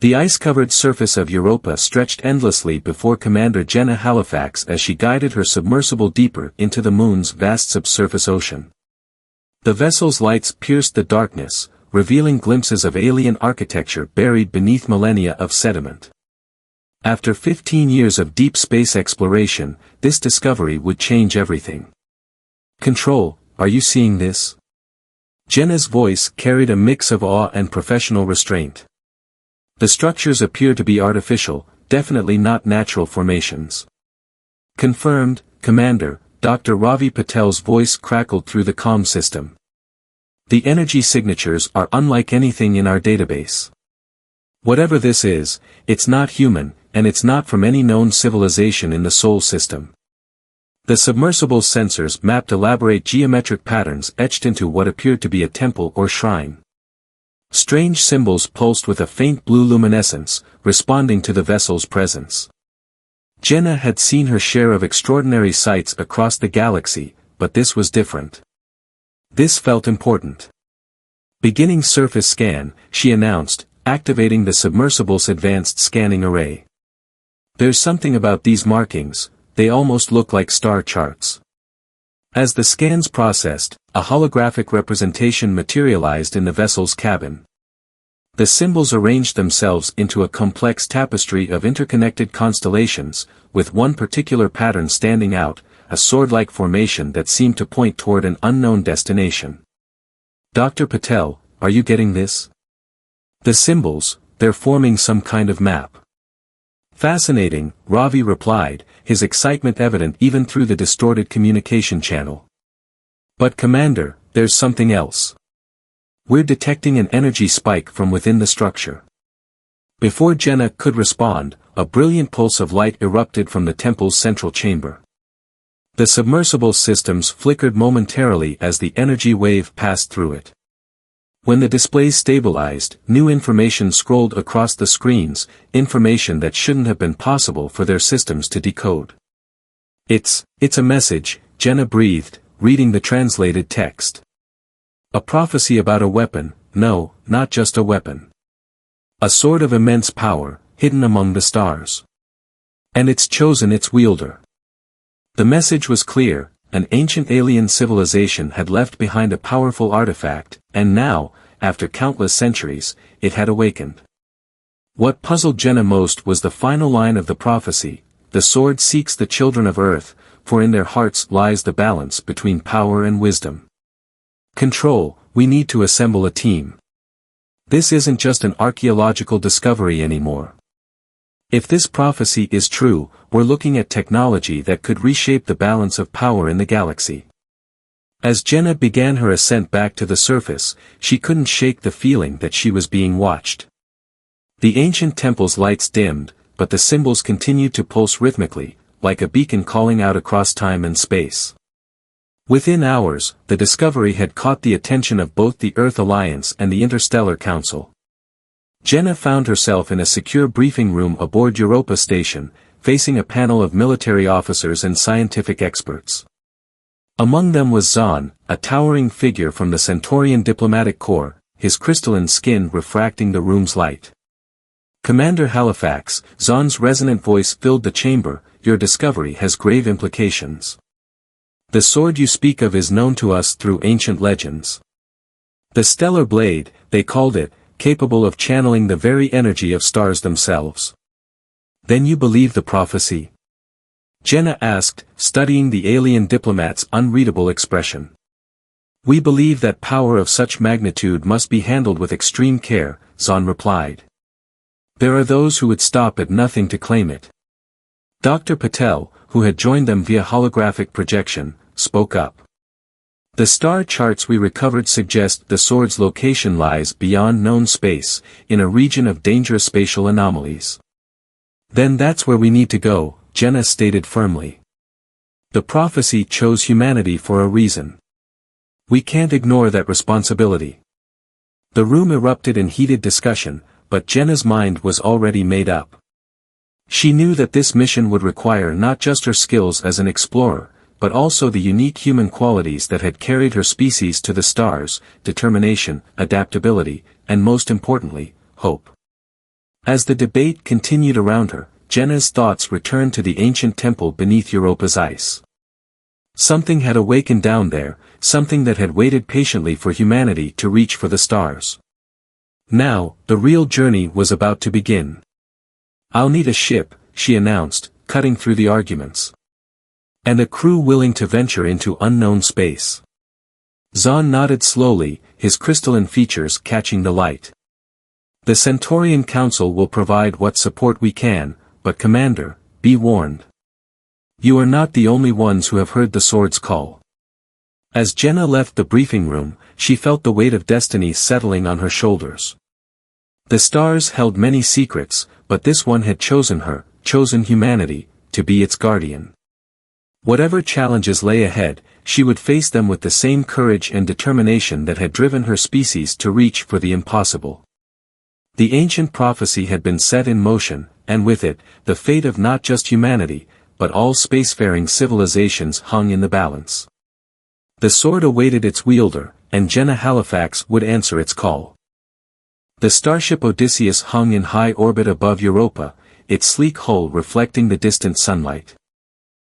The ice-covered surface of Europa stretched endlessly before Commander Jenna Halifax as she guided her submersible deeper into the moon's vast subsurface ocean. The vessel's lights pierced the darkness, revealing glimpses of alien architecture buried beneath millennia of sediment. After 15 years of deep space exploration, this discovery would change everything. "Control, are you seeing this?" Jenna's voice carried a mix of awe and professional restraint. "The structures appear to be artificial, definitely not natural formations." "Confirmed, Commander," Dr. Ravi Patel's voice crackled through the comm system. "The energy signatures are unlike anything in our database. Whatever this is, it's not human, and it's not from any known civilization in the Sol system." The submersible's sensors mapped elaborate geometric patterns etched into what appeared to be a temple or shrine. Strange symbols pulsed with a faint blue luminescence, responding to the vessel's presence. Jenna had seen her share of extraordinary sights across the galaxy, but this was different. This felt important. "Beginning surface scan," she announced, activating the submersible's advanced scanning array. "There's something about these markings, they almost look like star charts." As the scans processed, a holographic representation materialized in the vessel's cabin. The symbols arranged themselves into a complex tapestry of interconnected constellations, with one particular pattern standing out, a sword-like formation that seemed to point toward an unknown destination. "Dr. Patel, are you getting this? The symbols, they're forming some kind of map." "Fascinating," Ravi replied, his excitement evident even through the distorted communication channel. "But Commander, there's something else. We're detecting an energy spike from within the structure." Before Jenna could respond, a brilliant pulse of light erupted from the temple's central chamber. The submersible systems flickered momentarily as the energy wave passed through it. When the displays stabilized, new information scrolled across the screens, information that shouldn't have been possible for their systems to decode. It's a message," Jenna breathed, reading the translated text. "A prophecy about a weapon, no, not just a weapon. A sword of immense power, hidden among the stars. And it's chosen its wielder." The message was clear. An ancient alien civilization had left behind a powerful artifact, and now, after countless centuries, it had awakened. What puzzled Jenna most was the final line of the prophecy: "The sword seeks the children of Earth, for in their hearts lies the balance between power and wisdom." "Control, we need to assemble a team. This isn't just an archaeological discovery anymore. If this prophecy is true, we're looking at technology that could reshape the balance of power in the galaxy." As Jenna began her ascent back to the surface, she couldn't shake the feeling that she was being watched. The ancient temple's lights dimmed, but the symbols continued to pulse rhythmically, like a beacon calling out across time and space. Within hours, the discovery had caught the attention of both the Earth Alliance and the Interstellar Council. Jenna found herself in a secure briefing room aboard Europa Station, facing a panel of military officers and scientific experts. Among them was Zahn, a towering figure from the Centaurian diplomatic corps, his crystalline skin refracting the room's light. "Commander Halifax," Zahn's resonant voice filled the chamber, "your discovery has grave implications. The sword you speak of is known to us through ancient legends. The stellar blade, they called it, capable of channeling the very energy of stars themselves." "Then you believe the prophecy?" Jenna asked, studying the alien diplomat's unreadable expression. "We believe that power of such magnitude must be handled with extreme care," Zahn replied. "There are those who would stop at nothing to claim it." Dr. Patel, who had joined them via holographic projection, spoke up. "The star charts we recovered suggest the sword's location lies beyond known space, in a region of dangerous spatial anomalies." "Then that's where we need to go," Jenna stated firmly. "The prophecy chose humanity for a reason. We can't ignore that responsibility." The room erupted in heated discussion, but Jenna's mind was already made up. She knew that this mission would require not just her skills as an explorer, but also the unique human qualities that had carried her species to the stars: determination, adaptability, and most importantly, hope. As the debate continued around her, Jenna's thoughts returned to the ancient temple beneath Europa's ice. Something had awakened down there, something that had waited patiently for humanity to reach for the stars. Now, the real journey was about to begin. "I'll need a ship," she announced, cutting through the arguments. "And a crew willing to venture into unknown space." Zahn nodded slowly, his crystalline features catching the light. "The Centaurian Council will provide what support we can, but Commander, be warned. You are not the only ones who have heard the sword's call." As Jenna left the briefing room, she felt the weight of destiny settling on her shoulders. The stars held many secrets, but this one had chosen her, chosen humanity, to be its guardian. Whatever challenges lay ahead, she would face them with the same courage and determination that had driven her species to reach for the impossible. The ancient prophecy had been set in motion, and with it, the fate of not just humanity, but all spacefaring civilizations hung in the balance. The sword awaited its wielder, and Jenna Halifax would answer its call. The starship Odysseus hung in high orbit above Europa, its sleek hull reflecting the distant sunlight.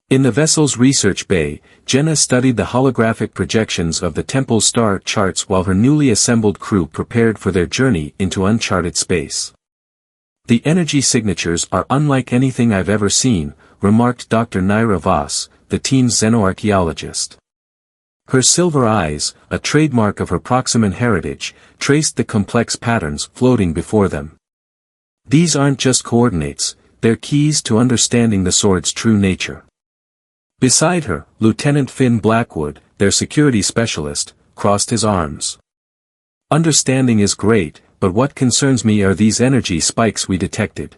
In the vessel's research bay, Jenna studied the holographic projections of the temple's star charts while her newly assembled crew prepared for their journey into uncharted space. "The energy signatures are unlike anything I've ever seen," remarked Dr. Naira Voss, the team's xenoarchaeologist. Her silver eyes, a trademark of her Proximan heritage, traced the complex patterns floating before them. "These aren't just coordinates, they're keys to understanding the sword's true nature." Beside her, Lieutenant Finn Blackwood, their security specialist, crossed his arms. "Understanding is great, but what concerns me are these energy spikes we detected.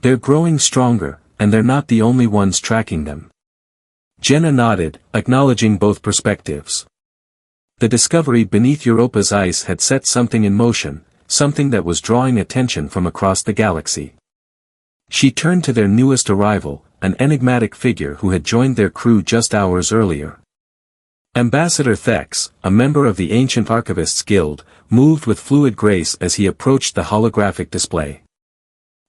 They're growing stronger, and they're not the only ones tracking them." Jenna nodded, acknowledging both perspectives. The discovery beneath Europa's ice had set something in motion, something that was drawing attention from across the galaxy. She turned to their newest arrival, an enigmatic figure who had joined their crew just hours earlier. Ambassador Thex, a member of the Ancient Archivists Guild, moved with fluid grace as he approached the holographic display.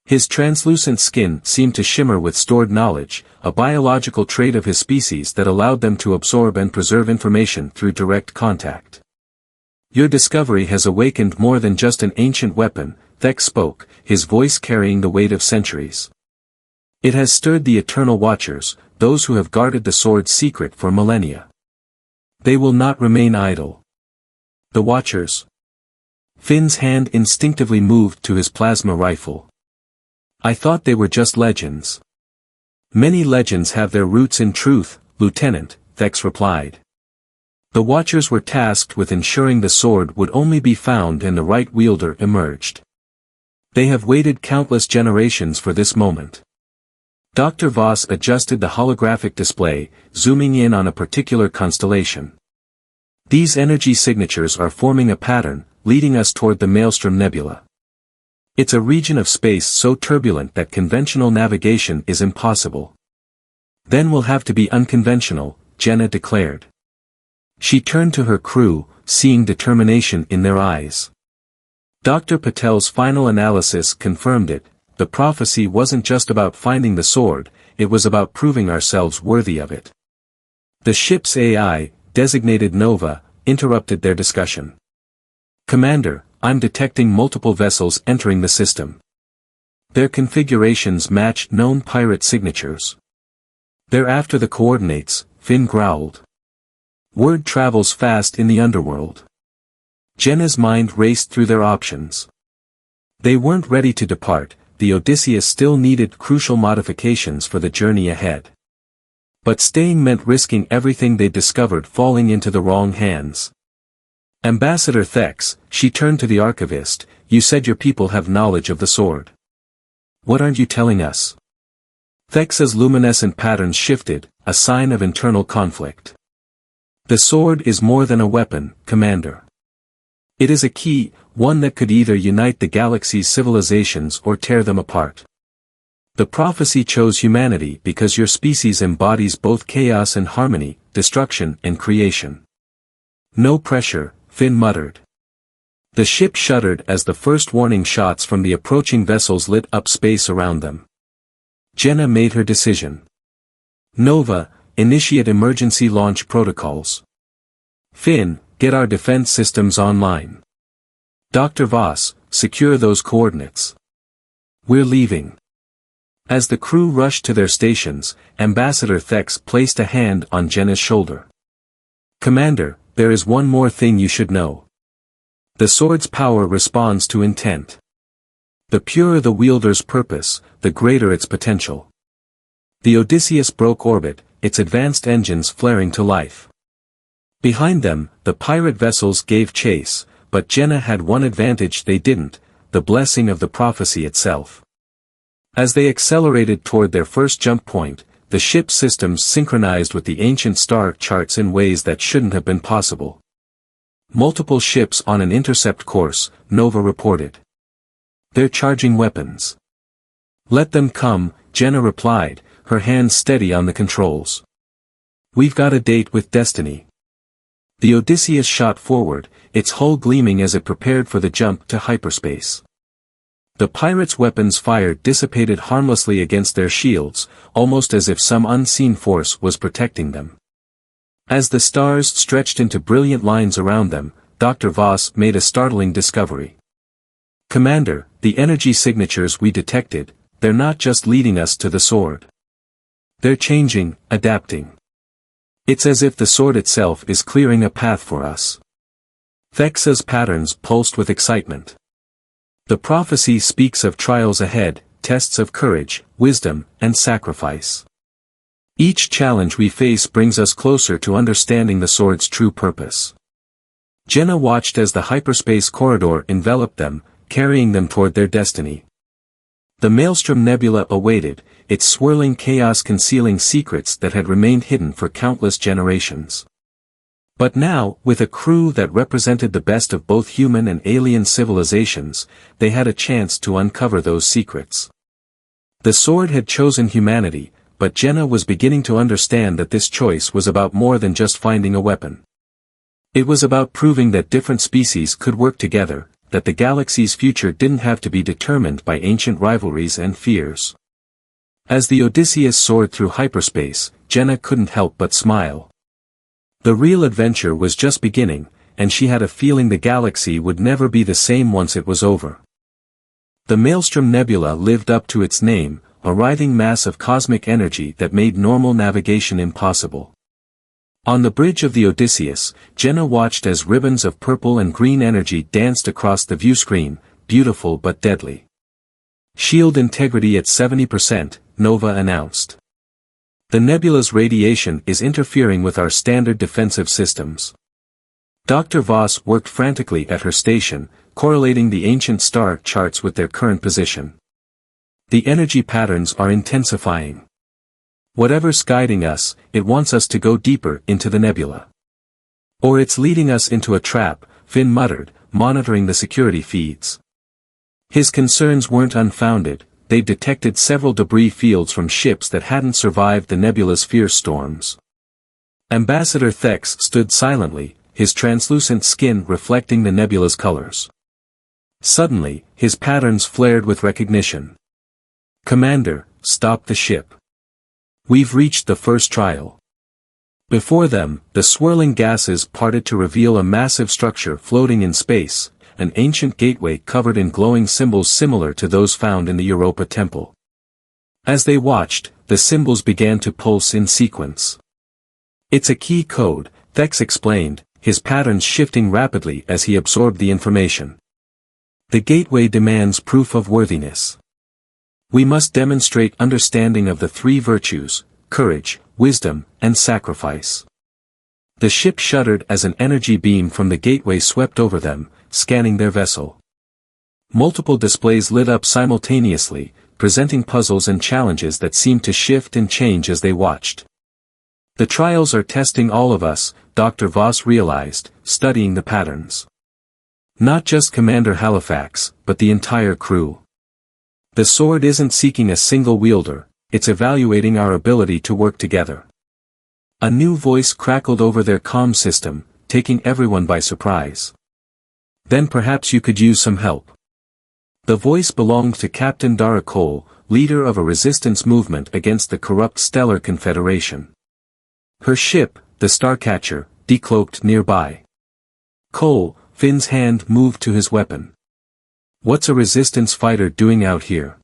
His translucent skin seemed to shimmer with stored knowledge, a biological trait of his species that allowed them to absorb and preserve information through direct contact. "Your discovery has awakened more than just an ancient weapon," Thex spoke, his voice carrying the weight of centuries. "It has stirred the Eternal Watchers, those who have guarded the sword's secret for millennia. They will not remain idle." "The Watchers?" Finn's hand instinctively moved to his plasma rifle. "I thought they were just legends." "Many legends have their roots in truth, Lieutenant," Thex replied. "The Watchers were tasked with ensuring the sword would only be found and the right wielder emerged. They have waited countless generations for this moment." Dr. Voss adjusted the holographic display, zooming in on a particular constellation. "These energy signatures are forming a pattern, leading us toward the Maelstrom Nebula. It's a region of space so turbulent that conventional navigation is impossible." "Then we'll have to be unconventional," Jenna declared. She turned to her crew, seeing determination in their eyes. Dr. Patel's final analysis confirmed it. The prophecy wasn't just about finding the sword, it was about proving ourselves worthy of it. The ship's AI, designated Nova, interrupted their discussion. "Commander, I'm detecting multiple vessels entering the system. Their configurations match known pirate signatures." "They're after the coordinates," Finn growled. "Word travels fast in the underworld." Jenna's mind raced through their options. They weren't ready to depart, the Odysseus still needed crucial modifications for the journey ahead. But staying meant risking everything they'd discovered falling into the wrong hands. "Ambassador Thex," she turned to the archivist, "you said your people have knowledge of the sword. What aren't you telling us?" Thex's luminescent patterns shifted, a sign of internal conflict. "The sword is more than a weapon, Commander. It is a key, one that could either unite the galaxy's civilizations or tear them apart. The prophecy chose humanity because your species embodies both chaos and harmony, destruction and creation." "No pressure," Finn muttered. The ship shuddered as the first warning shots from the approaching vessels lit up space around them. Jenna made her decision. Nova, initiate emergency launch protocols. Finn, get our defense systems online. Dr. Voss, secure those coordinates. We're leaving. As the crew rushed to their stations, Ambassador Thex placed a hand on Jenna's shoulder. Commander, there is one more thing you should know. The sword's power responds to intent. The purer the wielder's purpose, the greater its potential. The Odysseus broke orbit, its advanced engines flaring to life. Behind them, the pirate vessels gave chase, but Jenna had one advantage they didn't, the blessing of the prophecy itself. As they accelerated toward their first jump point, the ship's systems synchronized with the ancient star charts in ways that shouldn't have been possible. Multiple ships on an intercept course, Nova reported. They're charging weapons. Let them come, Jenna replied, her hands steady on the controls. We've got a date with destiny. The Odysseus shot forward, its hull gleaming as it prepared for the jump to hyperspace. The pirates' weapons fire dissipated harmlessly against their shields, almost as if some unseen force was protecting them. As the stars stretched into brilliant lines around them, Dr. Voss made a startling discovery. Commander, the energy signatures we detected, they're not just leading us to the sword. They're changing, adapting. It's as if the sword itself is clearing a path for us. Thex's patterns pulsed with excitement. The prophecy speaks of trials ahead, tests of courage, wisdom, and sacrifice. Each challenge we face brings us closer to understanding the sword's true purpose. Jenna watched as the hyperspace corridor enveloped them, carrying them toward their destiny. The Maelstrom Nebula awaited, its swirling chaos concealing secrets that had remained hidden for countless generations. But now, with a crew that represented the best of both human and alien civilizations, they had a chance to uncover those secrets. The sword had chosen humanity, but Jenna was beginning to understand that this choice was about more than just finding a weapon. It was about proving that different species could work together, that the galaxy's future didn't have to be determined by ancient rivalries and fears. As the Odysseus soared through hyperspace, Jenna couldn't help but smile. The real adventure was just beginning, and she had a feeling the galaxy would never be the same once it was over. The Maelstrom Nebula lived up to its name, a writhing mass of cosmic energy that made normal navigation impossible. On the bridge of the Odysseus, Jenna watched as ribbons of purple and green energy danced across the viewscreen, beautiful but deadly. Shield integrity at 70%, Nova announced. The nebula's radiation is interfering with our standard defensive systems. Dr. Voss worked frantically at her station, correlating the ancient star charts with their current position. The energy patterns are intensifying. Whatever's guiding us, it wants us to go deeper into the nebula. Or it's leading us into a trap, Finn muttered, monitoring the security feeds. His concerns weren't unfounded. They detected several debris fields from ships that hadn't survived the nebula's fierce storms. Ambassador Thex stood silently, his translucent skin reflecting the nebula's colors. Suddenly, his patterns flared with recognition. Commander, stop the ship. We've reached the first trial. Before them, the swirling gases parted to reveal a massive structure floating in space, an ancient gateway covered in glowing symbols similar to those found in the Europa Temple. As they watched, the symbols began to pulse in sequence. It's a key code, Thex explained, his patterns shifting rapidly as he absorbed the information. The gateway demands proof of worthiness. We must demonstrate understanding of the three virtues, courage, wisdom, and sacrifice. The ship shuddered as an energy beam from the gateway swept over them, scanning their vessel. Multiple displays lit up simultaneously, presenting puzzles and challenges that seemed to shift and change as they watched. The trials are testing all of us, Dr. Voss realized, studying the patterns. Not just Commander Halifax, but the entire crew. The sword isn't seeking a single wielder, it's evaluating our ability to work together. A new voice crackled over their comm system, taking everyone by surprise. Then perhaps you could use some help. The voice belonged to Captain Dara Cole, leader of a resistance movement against the corrupt Stellar Confederation. Her ship, the Starcatcher, decloaked nearby. Cole, Finn's hand moved to his weapon. What's a resistance fighter doing out here?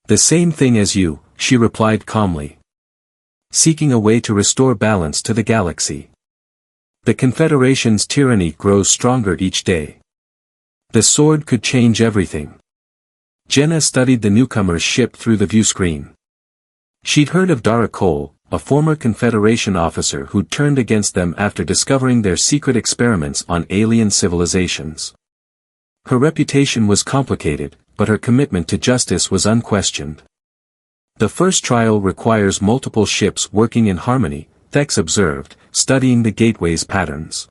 The same thing as you, she replied calmly. Seeking a way to restore balance to the galaxy. The Confederation's tyranny grows stronger each day. The sword could change everything. Jenna studied the newcomer's ship through the viewscreen. She'd heard of Dara Cole, a former Confederation officer who'd turned against them after discovering their secret experiments on alien civilizations. Her reputation was complicated, but her commitment to justice was unquestioned. The first trial requires multiple ships working in harmony, Thex observed, studying the gateway's patterns.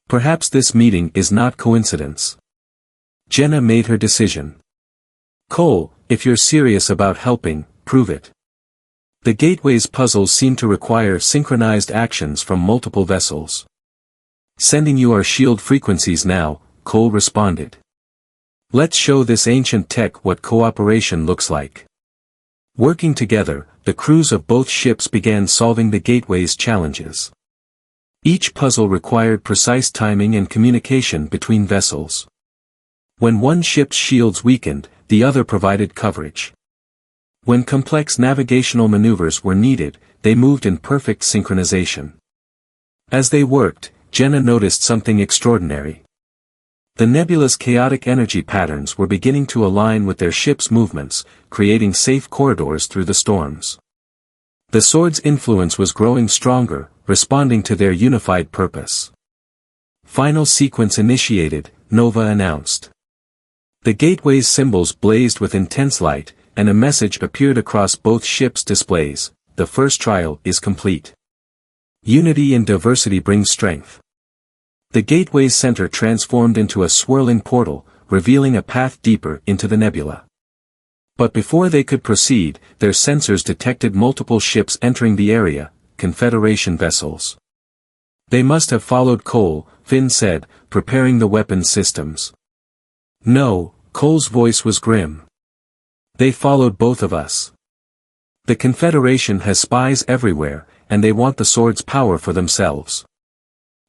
Perhaps this meeting is not coincidence. Jenna made her decision. Cole, if you're serious about helping, prove it. The gateway's puzzles seem to require synchronized actions from multiple vessels. Sending you our shield frequencies now, Cole responded. Let's show this ancient tech what cooperation looks like. Working together, the crews of both ships began solving the gateway's challenges. Each puzzle required precise timing and communication between vessels. When one ship's shields weakened, the other provided coverage. When complex navigational maneuvers were needed, they moved in perfect synchronization. As they worked, Jenna noticed something extraordinary. The nebula's chaotic energy patterns were beginning to align with their ship's movements, creating safe corridors through the storms. The sword's influence was growing stronger, responding to their unified purpose. Final sequence initiated, Nova announced. The gateway's symbols blazed with intense light, and a message appeared across both ships' displays: the first trial is complete. Unity in diversity brings strength. The gateway's center transformed into a swirling portal, revealing a path deeper into the nebula. But before they could proceed, their sensors detected multiple ships entering the area, Confederation vessels. They must have followed Cole, Finn said, preparing the weapons systems. No, Cole's voice was grim. They followed both of us. The Confederation has spies everywhere, and they want the sword's power for themselves.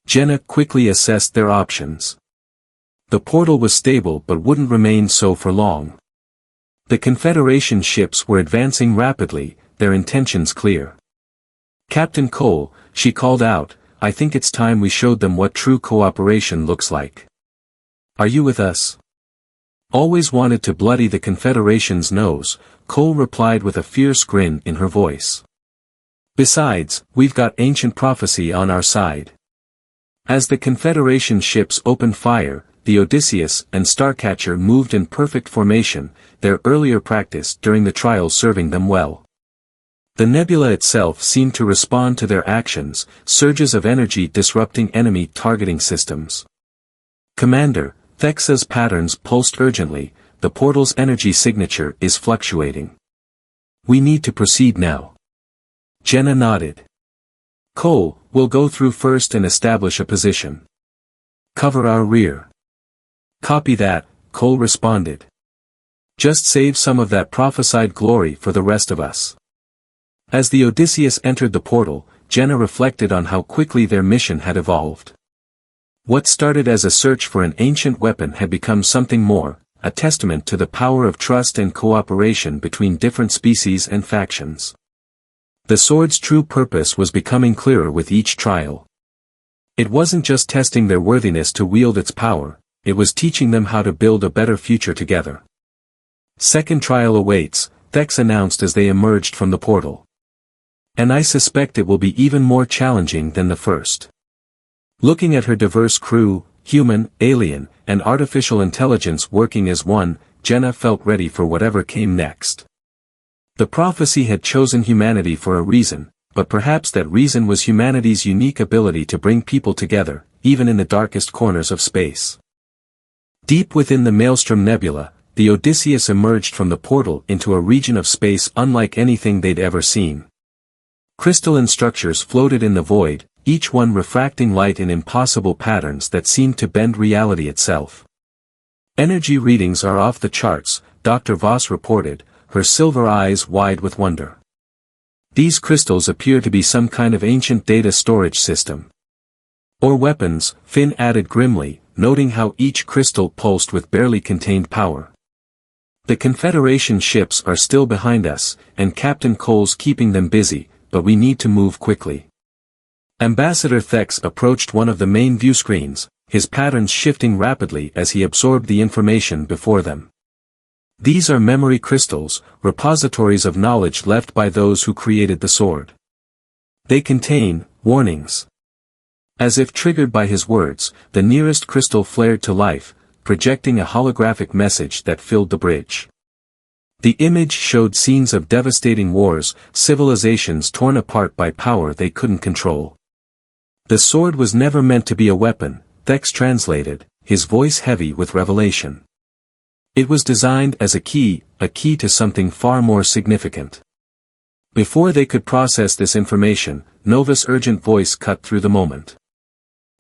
Jenna quickly assessed their options. The portal was stable but wouldn't remain so for long. The Confederation ships were advancing rapidly, their intentions clear. Captain Cole, she called out, I think it's time we showed them what true cooperation looks like. Are you with us? Always wanted to bloody the Confederation's nose, Cole replied with a fierce grin in her voice. Besides, we've got ancient prophecy on our side. As the Confederation ships opened fire, the Odysseus and Starcatcher moved in perfect formation, their earlier practice during the trial serving them well. The nebula itself seemed to respond to their actions, surges of energy disrupting enemy targeting systems. Commander, Thexa's patterns pulsed urgently, the portal's energy signature is fluctuating. We need to proceed now. Jenna nodded. Cole, we'll go through first and establish a position. Cover our rear. Copy that, Cole responded. Just save some of that prophesied glory for the rest of us. As the Odysseus entered the portal, Jenna reflected on how quickly their mission had evolved. What started as a search for an ancient weapon had become something more, a testament to the power of trust and cooperation between different species and factions. The sword's true purpose was becoming clearer with each trial. It wasn't just testing their worthiness to wield its power, it was teaching them how to build a better future together. Second trial awaits, Thex announced as they emerged from the portal. And I suspect it will be even more challenging than the first. Looking at her diverse crew, human, alien, and artificial intelligence working as one, Jenna felt ready for whatever came next. The prophecy had chosen humanity for a reason, but perhaps that reason was humanity's unique ability to bring people together, even in the darkest corners of space. Deep within the Maelstrom Nebula, the Odysseus emerged from the portal into a region of space unlike anything they'd ever seen. Crystalline structures floated in the void, each one refracting light in impossible patterns that seemed to bend reality itself. Energy readings are off the charts, Dr. Voss reported, her silver eyes wide with wonder. These crystals appear to be some kind of ancient data storage system. Or weapons, Finn added grimly, noting how each crystal pulsed with barely contained power. The Confederation ships are still behind us, and Captain Cole's keeping them busy, but we need to move quickly. Ambassador Thex approached one of the main viewscreens, his patterns shifting rapidly as he absorbed the information before them. These are memory crystals, repositories of knowledge left by those who created the sword. They contain warnings. As if triggered by his words, the nearest crystal flared to life, projecting a holographic message that filled the bridge. The image showed scenes of devastating wars, civilizations torn apart by power they couldn't control. The sword was never meant to be a weapon, Thex translated, his voice heavy with revelation. It was designed as a key to something far more significant. Before they could process this information, Nova's urgent voice cut through the moment.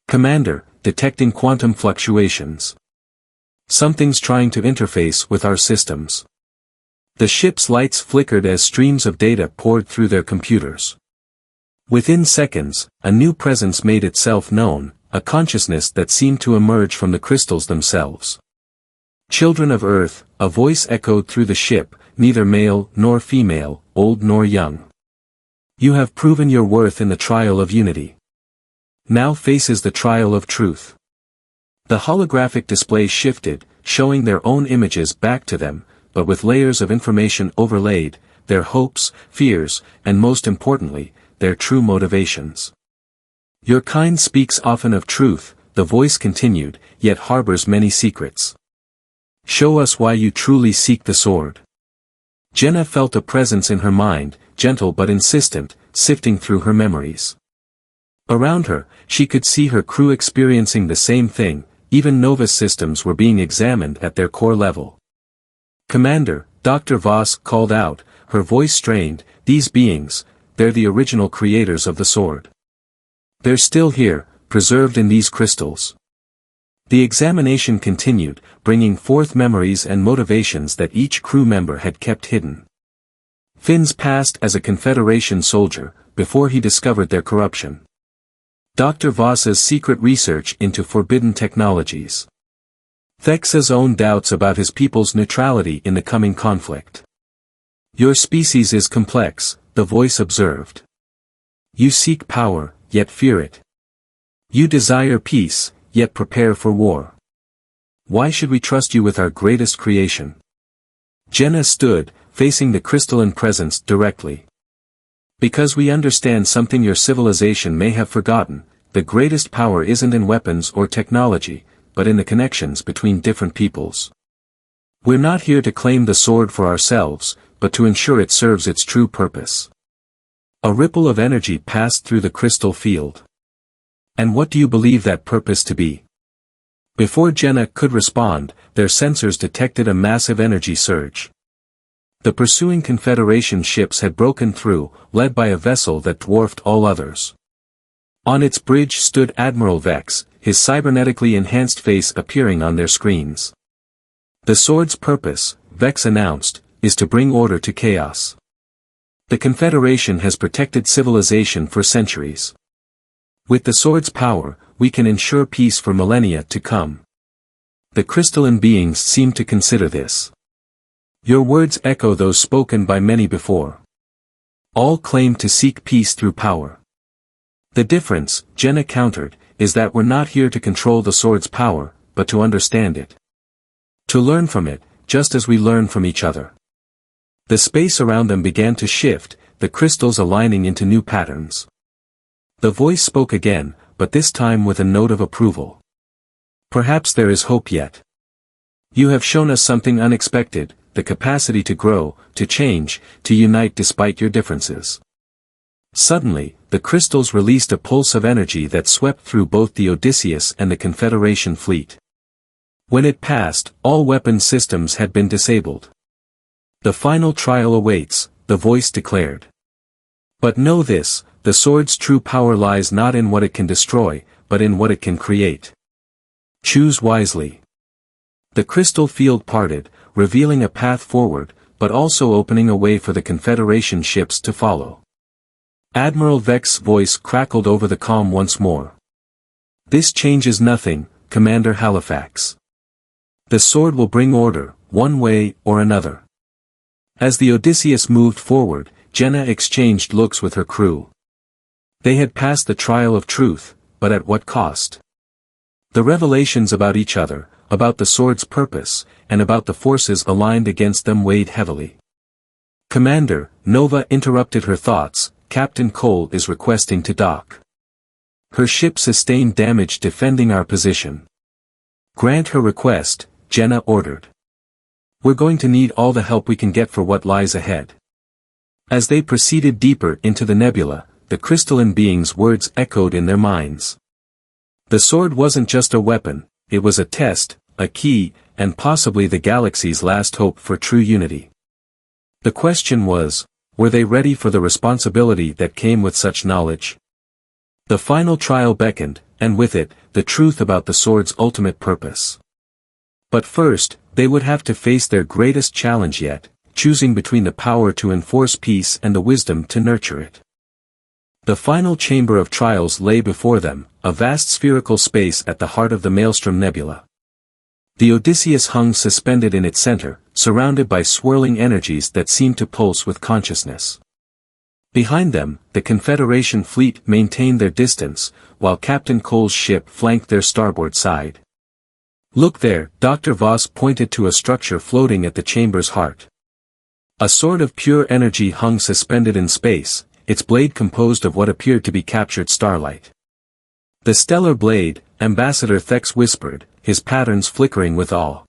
Commander, detecting quantum fluctuations. Something's trying to interface with our systems. The ship's lights flickered as streams of data poured through their computers. Within seconds, a new presence made itself known, a consciousness that seemed to emerge from the crystals themselves. Children of Earth, a voice echoed through the ship, neither male nor female, old nor young. You have proven your worth in the trial of unity. Now faces the trial of truth. The holographic display shifted, showing their own images back to them, but with layers of information overlaid, their hopes, fears, and most importantly, their true motivations. Your kind speaks often of truth, the voice continued, yet harbors many secrets. Show us why you truly seek the sword. Jenna felt a presence in her mind, gentle but insistent, sifting through her memories. Around her, she could see her crew experiencing the same thing, even Nova's systems were being examined at their core level. Commander, Dr. Voss called out, her voice strained, these beings, they're the original creators of the sword. They're still here, preserved in these crystals. The examination continued, bringing forth memories and motivations that each crew member had kept hidden. Finn's past as a Confederation soldier, before he discovered their corruption. Dr. Voss's secret research into forbidden technologies. Thex's own doubts about his people's neutrality in the coming conflict. Your species is complex, the voice observed. You seek power, yet fear it. You desire peace, yet prepare for war. Why should we trust you with our greatest creation? Jenna stood, facing the crystalline presence directly. Because we understand something your civilization may have forgotten, the greatest power isn't in weapons or technology, but in the connections between different peoples. We're not here to claim the sword for ourselves, but to ensure it serves its true purpose. A ripple of energy passed through the crystal field. And what do you believe that purpose to be? Before Jenna could respond, their sensors detected a massive energy surge. The pursuing Confederation ships had broken through, led by a vessel that dwarfed all others. On its bridge stood Admiral Vex, his cybernetically enhanced face appearing on their screens. The sword's purpose, Vex announced, is to bring order to chaos. The Confederation has protected civilization for centuries. With the sword's power, we can ensure peace for millennia to come. The crystalline beings seem to consider this. Your words echo those spoken by many before. All claim to seek peace through power. The difference, Jenna countered, is that we're not here to control the sword's power, but to understand it. To learn from it, just as we learn from each other. The space around them began to shift, the crystals aligning into new patterns. The voice spoke again, but this time with a note of approval. Perhaps there is hope yet. You have shown us something unexpected, the capacity to grow, to change, to unite despite your differences. Suddenly, the crystals released a pulse of energy that swept through both the Odysseus and the Confederation fleet. When it passed, all weapon systems had been disabled. The final trial awaits, the voice declared. But know this, the sword's true power lies not in what it can destroy, but in what it can create. Choose wisely. The crystal field parted, revealing a path forward, but also opening a way for the Confederation ships to follow. Admiral Vex's voice crackled over the calm once more. This changes nothing, Commander Halifax. The sword will bring order, one way or another. As the Odysseus moved forward, Jenna exchanged looks with her crew. They had passed the trial of truth, but at what cost? The revelations about each other, about the sword's purpose, and about the forces aligned against them weighed heavily. Commander, Nova interrupted her thoughts, Captain Cole is requesting to dock. Her ship sustained damage defending our position. Grant her request, Jenna ordered. We're going to need all the help we can get for what lies ahead. As they proceeded deeper into the nebula, the crystalline being's words echoed in their minds. The sword wasn't just a weapon, it was a test, a key, and possibly the galaxy's last hope for true unity. The question was, were they ready for the responsibility that came with such knowledge? The final trial beckoned, and with it, the truth about the sword's ultimate purpose. But first, they would have to face their greatest challenge yet, choosing between the power to enforce peace and the wisdom to nurture it. The final chamber of trials lay before them, a vast spherical space at the heart of the Maelstrom Nebula. The Odysseus hung suspended in its center, surrounded by swirling energies that seemed to pulse with consciousness. Behind them, the Confederation fleet maintained their distance, while Captain Cole's ship flanked their starboard side. Look there, Dr. Voss pointed to a structure floating at the chamber's heart. A sword of pure energy hung suspended in space, its blade composed of what appeared to be captured starlight. The stellar blade, Ambassador Thex whispered, his patterns flickering with awe.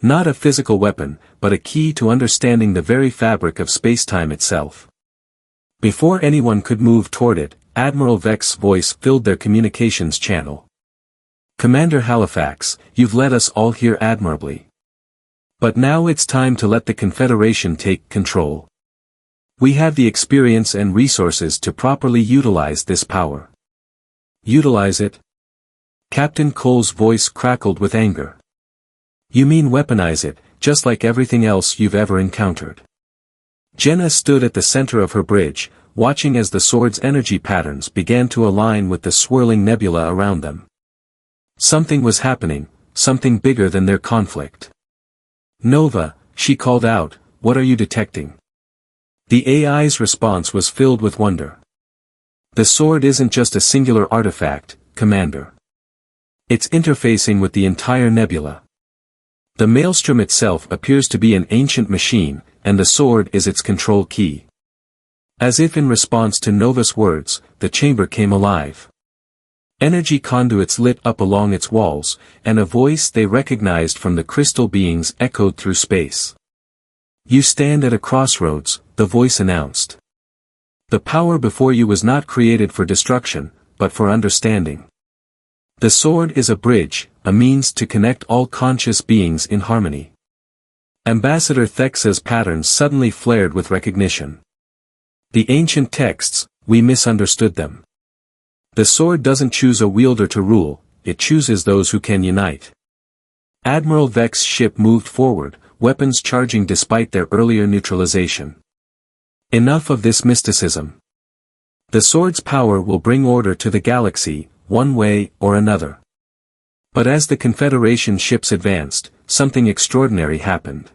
Not a physical weapon, but a key to understanding the very fabric of spacetime itself. Before anyone could move toward it, Admiral Vex's voice filled their communications channel. Commander Halifax, you've led us all here admirably. But now it's time to let the Confederation take control. We have the experience and resources to properly utilize this power. Utilize it? Captain Cole's voice crackled with anger. You mean weaponize it, just like everything else you've ever encountered. Jenna stood at the center of her bridge, watching as the sword's energy patterns began to align with the swirling nebula around them. Something was happening, something bigger than their conflict. Nova, she called out, what are you detecting? The AI's response was filled with wonder. The sword isn't just a singular artifact, Commander. It's interfacing with the entire nebula. The Maelstrom itself appears to be an ancient machine, and the sword is its control key. As if in response to Nova's words, the chamber came alive. Energy conduits lit up along its walls, and a voice they recognized from the crystal beings echoed through space. You stand at a crossroads, the voice announced. The power before you was not created for destruction, but for understanding. The sword is a bridge, a means to connect all conscious beings in harmony. Ambassador Thex's patterns suddenly flared with recognition. The ancient texts, we misunderstood them. The sword doesn't choose a wielder to rule, it chooses those who can unite. Admiral Vex's ship moved forward, weapons charging despite their earlier neutralization. Enough of this mysticism. The sword's power will bring order to the galaxy, one way or another. But as the Confederation ships advanced, something extraordinary happened.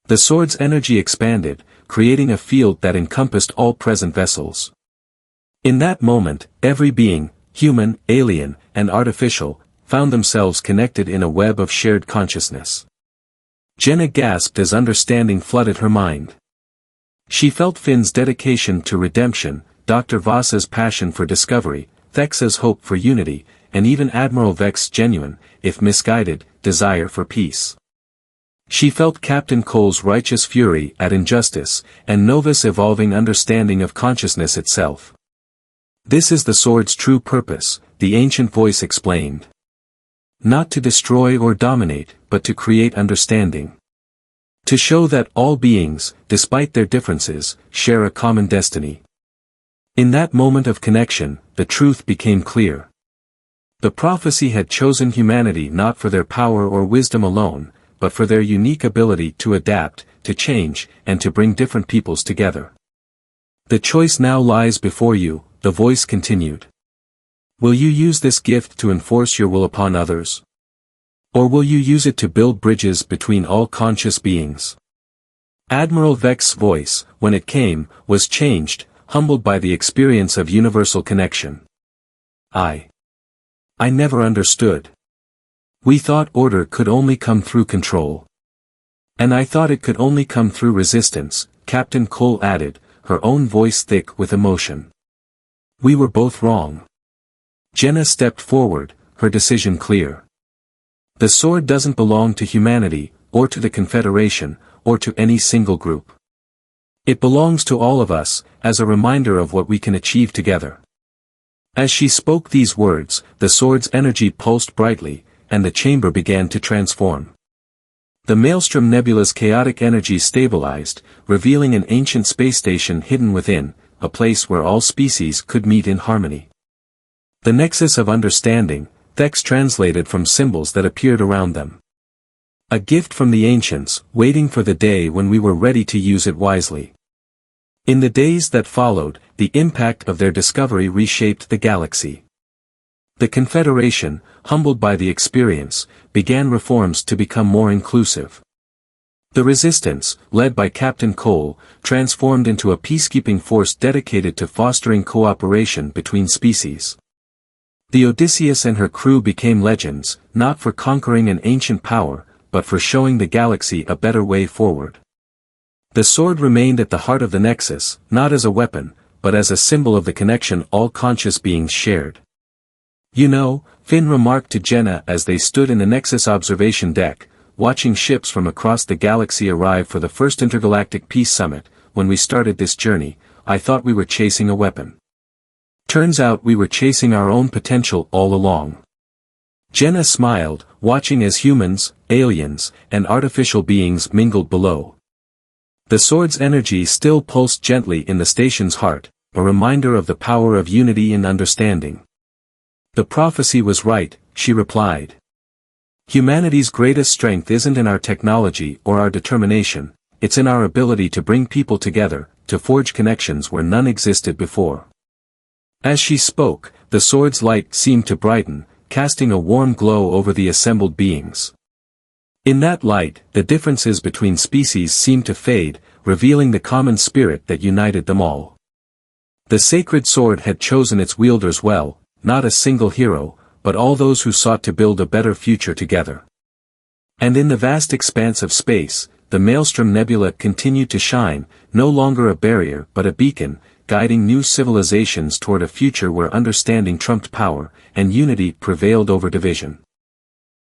The sword's energy expanded, creating a field that encompassed all present vessels. In that moment, every being, human, alien, and artificial, found themselves connected in a web of shared consciousness. Jenna gasped as understanding flooded her mind. She felt Finn's dedication to redemption, Dr. Voss's passion for discovery, Thex's hope for unity, and even Admiral Vex's genuine, if misguided, desire for peace. She felt Captain Cole's righteous fury at injustice, and Nova's evolving understanding of consciousness itself. This is the sword's true purpose, the ancient voice explained. Not to destroy or dominate, but to create understanding. To show that all beings, despite their differences, share a common destiny. In that moment of connection, the truth became clear. The prophecy had chosen humanity not for their power or wisdom alone, but for their unique ability to adapt, to change, and to bring different peoples together. The choice now lies before you, the voice continued. Will you use this gift to enforce your will upon others? Or will you use it to build bridges between all conscious beings? Admiral Vex's voice, when it came, was changed, humbled by the experience of universal connection. I never understood. We thought order could only come through control. And I thought it could only come through resistance, Captain Cole added, her own voice thick with emotion. We were both wrong. Jenna stepped forward, her decision clear. The sword doesn't belong to humanity, or to the Confederation, or to any single group. It belongs to all of us, as a reminder of what we can achieve together. As she spoke these words, the sword's energy pulsed brightly, and the chamber began to transform. The Maelstrom Nebula's chaotic energy stabilized, revealing an ancient space station hidden within, a place where all species could meet in harmony. The Nexus of Understanding, Thex translated from symbols that appeared around them. A gift from the ancients, waiting for the day when we were ready to use it wisely. In the days that followed, the impact of their discovery reshaped the galaxy. The Confederation, humbled by the experience, began reforms to become more inclusive. The Resistance, led by Captain Cole, transformed into a peacekeeping force dedicated to fostering cooperation between species. The Odysseus and her crew became legends, not for conquering an ancient power, but for showing the galaxy a better way forward. The sword remained at the heart of the Nexus, not as a weapon, but as a symbol of the connection all conscious beings shared. You know, Finn remarked to Jenna as they stood in the Nexus observation deck, watching ships from across the galaxy arrive for the first intergalactic peace summit. When we started this journey, I thought we were chasing a weapon. Turns out we were chasing our own potential all along. Jenna smiled, watching as humans, aliens, and artificial beings mingled below. The sword's energy still pulsed gently in the station's heart, a reminder of the power of unity and understanding. The prophecy was right, she replied. Humanity's greatest strength isn't in our technology or our determination, it's in our ability to bring people together, to forge connections where none existed before. As she spoke, the sword's light seemed to brighten, casting a warm glow over the assembled beings. In that light, the differences between species seemed to fade, revealing the common spirit that united them all. The sacred sword had chosen its wielders well, not a single hero, but all those who sought to build a better future together. And in the vast expanse of space, the Maelstrom Nebula continued to shine, no longer a barrier but a beacon, guiding new civilizations toward a future where understanding trumped power, and unity prevailed over division.